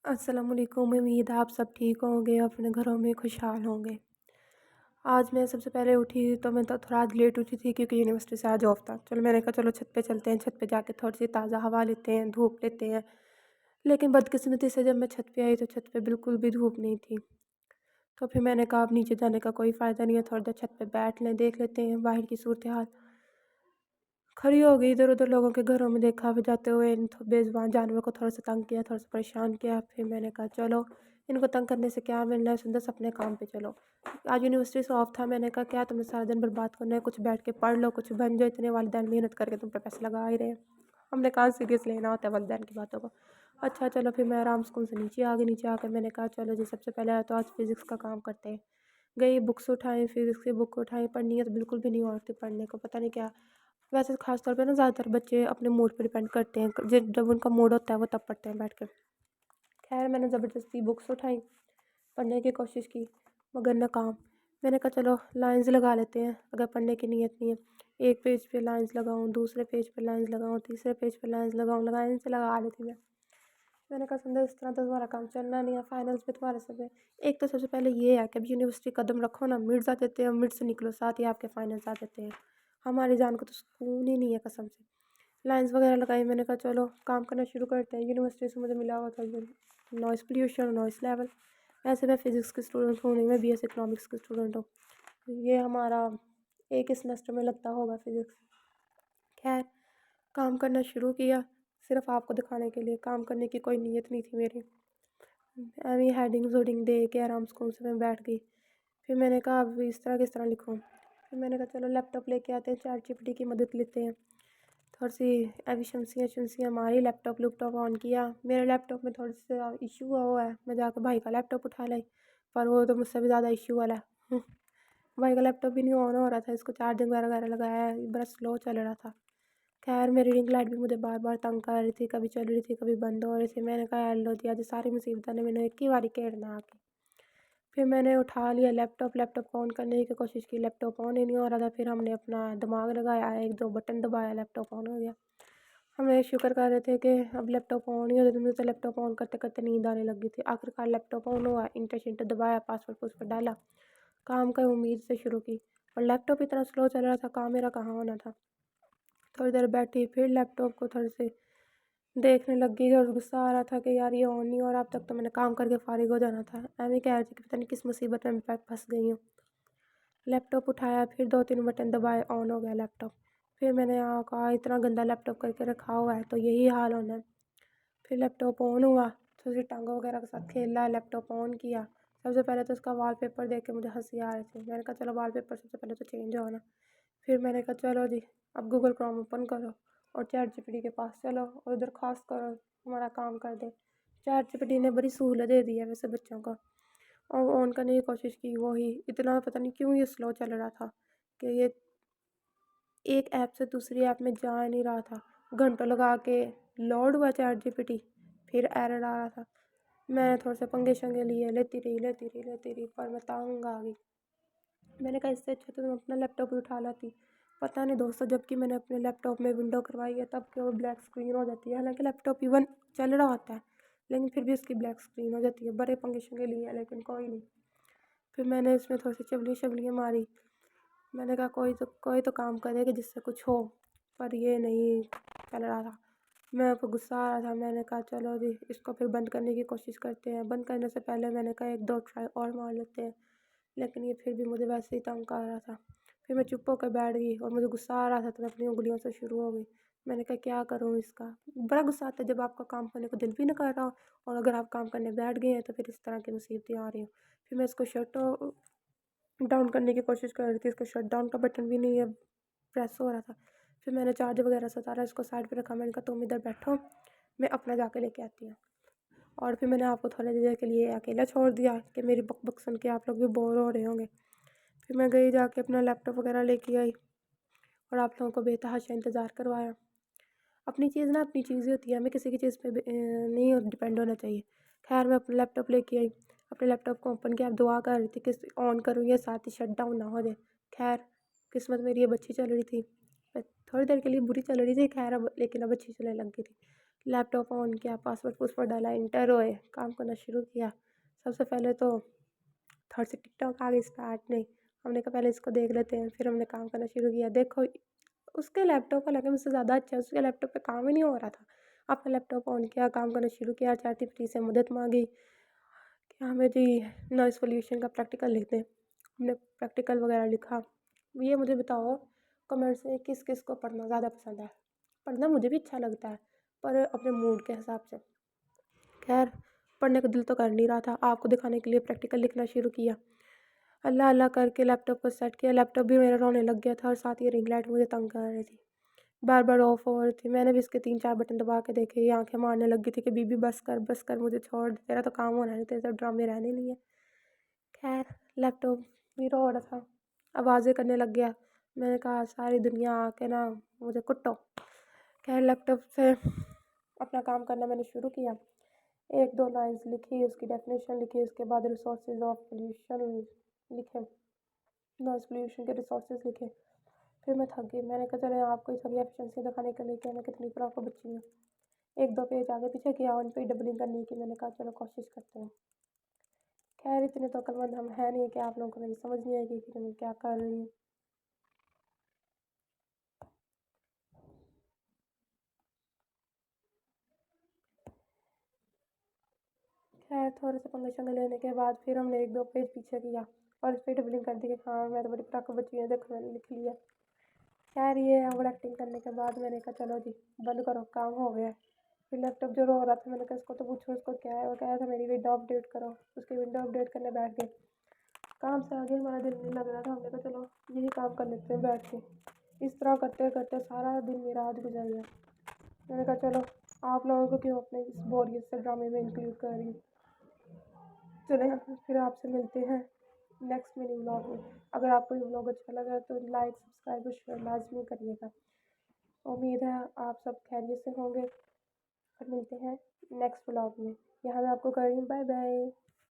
السلام علیکم، امید ہے آپ سب ٹھیک ہوں گے، اپنے گھروں میں خوشحال ہوں گے۔ آج میں سب سے پہلے اٹھی تو میں تو تھوڑا آج لیٹ اٹھی تھی کیونکہ یونیورسٹی سے آج آف تھا۔ چلو میں نے کہا چلو چھت پہ چلتے ہیں، چھت پہ جا کے تھوڑی سی تازہ ہوا لیتے ہیں، دھوپ لیتے ہیں۔ لیکن بدقسمتی سے جب میں چھت پہ آئی تو چھت پہ بالکل بھی دھوپ نہیں تھی، تو پھر میں نے کہا اب نیچے جانے کا کوئی فائدہ نہیں ہے، تھوڑی دیر چھت پہ بیٹھ لیں، دیکھ لیتے ہیں باہر کی صورتحال۔ کھڑی ہو گئی، ادھر ادھر لوگوں کے گھروں میں دیکھا بھی جاتے ہوئے، ان بے زبان جانوروں کو تھوڑا سا تنگ کیا، تھوڑا سا پریشان کیا۔ پھر میں نے کہا چلو ان کو تنگ کرنے سے کیا ملنا ہے، سندس اپنے کام پہ چلو۔ آج یونیورسٹی سے آف تھا، میں نے کہا کیا تم نے سارا دن برباد کرنا ہے، کچھ بیٹھ کے پڑھ لو، کچھ بن جاؤ، اتنے والدین محنت کر کے تم پہ پیسے لگا ہی رہے ہیں، ہم نے کہاں سیریس لینا ہوتا ہے والدین کی باتوں کو۔ اچھا چلو پھر میں آرام سکون سے نیچے آ گئی، نیچے آ کر میں نے کہا چلو جی سب سے پہلے تو آج فزکس کا کام کرتے ہیں۔ گئی بکس اٹھائیں، فزکس کی بک اٹھائیں، پڑھنی ہے تو بالکل بھی نہیں ہوتی پڑھنے کو، پتہ نہیں کیا۔ ویسے خاص طور پہ نا زیادہ تر بچے اپنے موڈ پہ ڈیپینڈ کرتے ہیں، جب ان کا موڈ ہوتا ہے وہ تب پڑھتے ہیں بیٹھ کے۔ خیر میں نے زبردستی بکس اٹھائیں، پڑھنے کی کوشش کی مگر ناکام۔ میں نے کہا چلو لائنز لگا لیتے ہیں اگر پڑھنے کی نیت نہیں ہے، ایک پیج پہ لائنز لگاؤں، دوسرے پیج پہ لائنز لگاؤں، تیسرے پیج پہ لائنز لگاؤں، لائن سے لگا لیتی میں نے کہا سندر اس طرح تو تمہارا کام چلنا نہیں ہے، فائنلز پہ تمہارے سب ہے۔ ایک تو سب سے پہلے یہ ہے کہ اب یونیورسٹی قدم رکھو نا، مرز آ دیتے ہیں، مرز سے نکلو ساتھ ہی آپ کے فائنلز آ دیتے ہیں، ہماری جان کو تو سکون ہی نہیں ہے قسم سے۔ لائنز وغیرہ لگائی، میں نے کہا چلو کام کرنا شروع کرتے ہیں۔ یونیورسٹی سے مجھے ملا ہوا تھا نوائز پولیوشن، نوائز لیول۔ ویسے میں فزکس کی اسٹوڈنٹ ہوں نہیں، میں بی ایس اکنامکس کی اسٹوڈنٹ ہوں، یہ ہمارا ایک سیمسٹر میں لگتا ہوگا فزکس۔ خیر کام کرنا شروع کیا، صرف آپ کو دکھانے کے لیے، کام کرنے کی کوئی نیت نہیں تھی میری۔ ایویں ہیڈنگ ووڈنگ دے کے آرام سکون سے میں بیٹھ گئی۔ پھر میں نے کہا اب اس طرح کس طرح لکھوں، پھر میں نے کہا چلو لیپ ٹاپ لے کے آتے ہیں، چیٹ جی پی ٹی کی مدد لیتے ہیں، تھوڑی سی ایفیشنسیاں ہماری لیپ ٹاپ آن کیا۔ میرے لیپ ٹاپ میں تھوڑا سا ایشو ہوا ہے، میں جا کے بھائی کا لیپ ٹاپ اٹھا لائی، پر وہ تو مجھ سے بھی زیادہ ایشو والا ہے، بھائی کا لیپ ٹاپ بھی نہیں آن ہو رہا تھا، اس کو چارجنگ وغیرہ لگایا ہے، بڑا سلو چل رہا تھا۔ خیر میری رنگ لائٹ بھی مجھے بار بار تنگ کر رہی تھی، کبھی چل رہی تھی کبھی بند ہو رہی تھی۔ میں نے کہا لو جی آج ساری مصیبتیں نے میں ایک ہی باری کھیڑنا آ کے۔ پھر میں نے اٹھا لیا لیپ ٹاپ کو آن کرنے کی کوشش کی، لیپ ٹاپ آن ہی نہیں ہو رہا تھا۔ پھر ہم نے اپنا دماغ لگایا، ایک دو بٹن دبایا، لیپ ٹاپ آن ہو گیا۔ ہم یہ شکر کر رہے تھے کہ اب لیپ ٹاپ آن ہی ہو جاتا، مجھے تو لیپ ٹاپ آن کرتے کرتے نیند آنے لگی تھی۔ آخرکار لیپ ٹاپ آن ہوا، انٹر شنٹر دبایا، پاسورڈ ڈالا، کام کا امید سے شروع کی، اور لیپ ٹاپ اتنا سلو چل رہا تھا، کام میرا کہاں ہونا تھا۔ تھوڑی دیر بیٹھی، پھر لیپ ٹاپ کو تھوڑے سے دیکھنے لگ گئی اور غصہ آ رہا تھا کہ یار یہ آن نہیں ہو رہا، اب تک تو میں نے کام کر کے فارغ ہو جانا تھا۔ ایویں کہہ رہی تھی کہ پتہ نہیں کس مصیبت میں پھنس گئی ہوں۔ لیپ ٹاپ اٹھایا، پھر 2-3 بٹن دبائے، آن ہو گیا لیپ ٹاپ۔ پھر میں نے کہا اتنا گندا لیپ ٹاپ کر کے رکھا ہوا ہے تو یہی حال ہونا ہے۔ پھر لیپ ٹاپ آن ہوا، تھوڑی سی ٹانگوں وغیرہ کے ساتھ کھیلا، لیپ ٹاپ آن کیا۔ سب سے پہلے تو اس کا وال پیپر دیکھ کے مجھے ہنسی آ رہی تھی، میں نے کہا چلو وال پیپر سب سے پہلے تو چینج ہونا۔ پھر میں نے کہا چلو جی اب گوگل کروم اوپن کرو اور چیٹ جی پی ٹی کے پاس چلو اور درخواست کرو ہمارا کام کر دے۔ چیٹ جی پی ٹی نے بڑی سہولت دے دی ہے ویسے بچوں کو، اور آن کرنے کی کوشش کی، وہی اتنا پتہ نہیں کیوں یہ سلو چل رہا تھا کہ یہ ایک ایپ سے دوسری ایپ میں جا نہیں رہا تھا۔ گھنٹوں لگا کے لوڈ ہوا چیٹ جی پی ٹی، پھر ایرر آ رہا تھا۔ میں تھوڑے سے پنگے شنگے لیے، لیتی رہی، پر میں تنگ آ گئی۔ میں نے کہا اس سے اچھا تو تم اپنا لیپ ٹاپ ہی اٹھا لاتی۔ پتہ نہیں دوستو، جب کہ میں نے اپنے لیپ ٹاپ میں ونڈو کروائی ہے تب کہ وہ بلیک اسکرین ہو جاتی ہے، حالانکہ لیپ ٹاپ ایون چل رہا ہوتا ہے لیکن پھر بھی اس کی بلیک اسکرین ہو جاتی ہے۔ بڑے پنگے شنگے لیے ہیں لیکن کوئی نہیں۔ پھر میں نے اس میں تھوڑی سی چبلیاں ماری، میں نے کہا کوئی تو کام کرے کہ جس سے کچھ ہو، پر یہ نہیں چل رہا تھا۔ میں کو غصہ آ رہا تھا، میں نے کہا چلو جی اس کو پھر بند کرنے کی کوشش کرتے ہیں۔ بند کرنے سے پہلے میں نے کہا 1-2 ٹرائی اور مار لیتے ہیں، لیکن یہ پھر بھی مجھے ویسے ہی تنگ کر رہا تھا۔ پھر میں چپ ہو کر بیٹھ گئی اور مجھے غصہ آ رہا تھا تو میں اپنی انگلیوں سے شروع ہو گئی۔ میں نے کہا کیا کروں اس کا، بڑا غصہ آتا ہے جب آپ کا کام کرنے کو دل بھی نہ کر رہا ہو اور اگر آپ کام کرنے بیٹھ گئے ہیں تو پھر اس طرح کی مصیبتیں آ رہی ہیں۔ پھر میں اس کو شٹ ڈاؤن کرنے کی کوشش کر رہی تھی، اس کو شٹ ڈاؤن کا بٹن بھی نہیں ہے پریس ہو رہا تھا۔ پھر میں نے چارج وغیرہ سے اتارا، اس کو سائڈ پہ رکھا، میں نے کہا تم ادھر بیٹھو میں اپنا جا کے لے کے آتی ہوں، اور پھر میں نے آپ کو تھوڑی دیر کے لیے اکیلا چھوڑ دیا کہ میری بک بک سن کے آپ لوگ بھی بور ہو رہے ہوں گے۔ پھر میں گئی جا کے اپنا لیپ ٹاپ وغیرہ لے کے آئی اور آپ لوگوں کو بے تحاشا انتظار کروایا۔ اپنی چیز نا اپنی چیز ہی ہوتی ہے، ہمیں کسی کی چیز پہ نہیں ڈپینڈ ہونا چاہیے۔ خیر میں اپنا لیپ ٹاپ لے کے آئی، اپنے لیپ ٹاپ کو اوپن کیا، اب دعا کر رہی تھی کہ آن کروں یہ ساتھ ہی شٹ ڈاؤن نہ ہو جائے۔ خیر قسمت میری اب اچھی چل رہی تھی، تھوڑی دیر کے لیے بری چل رہی تھی، خیر اب لیکن اب اچھی چلنے لگ گئی تھی۔ لیپ ٹاپ آن کیا، پاسورڈ ڈالا، انٹر ہوئے، کام کرنا شروع کیا۔ سب سے پہلے تو تھوڑی سی ٹک ٹاک آ گئی اسٹارٹ نہیں، ہم نے کہا پہلے اس کو دیکھ لیتے ہیں، پھر ہم نے کام کرنا شروع کیا۔ دیکھو اس کے لیپ ٹاپ کا لگا مجھ سے زیادہ اچھا ہے، اس کے لیپ ٹاپ پہ کام ہی نہیں ہو رہا تھا۔ اپنا لیپ ٹاپ آن کیا، کام کرنا شروع کیا، چیٹ جی پی ٹی سے مدد مانگی کہ ہمیں جی نوائز پولیوشن کا پریکٹیکل لکھ دیں۔ ہم نے پریکٹیکل وغیرہ لکھا۔ یہ مجھے بتاؤ کمنٹس میں کس کس کو پڑھنا زیادہ پسند ہے؟ پڑھنا مجھے بھی اچھا لگتا ہے پر اپنے موڈ کے حساب سے۔ خیر پڑھنے کا دل تو کر نہیں رہا تھا، آپ کو دکھانے کے لیے پریکٹیکل لکھنا شروع کیا۔ اللہ اللہ کر کے لیپ ٹاپ کو سیٹ کیا، لیپ ٹاپ بھی میرا رونے لگ گیا تھا اور ساتھ یہ رنگ لائٹ مجھے تنگ کر رہی تھی، بار بار آف ہو رہی تھی۔ میں نے بھی اس کے 3-4 بٹن دبا کے دیکھے، یہ آنکھیں مارنے لگ گئی تھی کہ بی بس کر مجھے چھوڑ، تیرا تو کام ہونا نہیں، تیرے تو ڈرامے رہنے نہیں ہیں۔ خیر لیپ ٹاپ بھی رو رہا تھا، آوازیں کرنے لگ گیا۔ میں نے کہا ساری دنیا آ کے نا مجھے کٹو۔ خیر لیپ ٹاپ سے اپنا کام کرنا میں نے شروع کیا، 1-2 لائنز لکھی، اس کی ڈیفینیشن لکھی، اس کے بعد ریسورسز آف پولیوشن لکھے، نوائز پولیوشن کے ریسورسز لکھے۔ پھر میں تھک گئی، میں نے کہا چلے آپ کو تھوڑی ایفیشنسی دکھانے کے لیے کہ میں کتنی پراپر بچی ہوں۔ 1-2 پیج آگے پیچھے کیا، ان پہ ڈبلنگ کرنے کی میں نے کہا چلو کوشش کرتے ہیں۔ خیر اتنے تو عقل مند ہم ہیں نہیں کہ آپ لوگوں کو میری سمجھ نہیں آئے گی کہ میں کیا کر رہی ہوں۔ خیر تھوڑے سے پنگے شنگے لینے کے بعد پھر ہم نے 1-2 پیج پیچھے کیا اور اس پہ ڈبلنگ کر دی کہ ہاں میں تو بڑی پراپر بچی ہوں، دیکھو میں نے لکھ لیا۔ خیر یہ اوور ایکٹنگ کرنے کے بعد میں نے کہا چلو جی بند کرو، کام ہو گیا۔ پھر لیپ ٹاپ جو رو رہا تھا میں نے کہا اس کو تو پوچھو اس کو کیا ہے، وہ کہہ رہا تھا میری ونڈو اپڈیٹ کرو، اس کی ونڈو اپڈیٹ کرنے بیٹھ گئے۔ کام سے آگے ہمارا دل نہیں لگ رہا تھا، ہم نے کہا چلو یہی کام کر لیتے ہیں بیٹھ کے۔ اس طرح کرتے کرتے سارا دن میرا آج گزر گیا۔ میں نے کہا چلو آپ لوگوں کو کیوں اپنے اس بوریت سے ڈرامے میں انکلوڈ کر رہی ہوں۔ چلیں پھر آپ سے ملتے ہیں نیکسٹ منی ولاگ میں۔ اگر آپ کو یہ ولاگ اچھا لگا تو لائک سبسکرائب اور شیئر لازمی کریے گا۔ امید ہے آپ سب خیریت سے ہوں گے اور ملتے ہیں نیکسٹ ولاگ میں۔ یہاں میں آپ کو کر رہی ہوں بائے بائے۔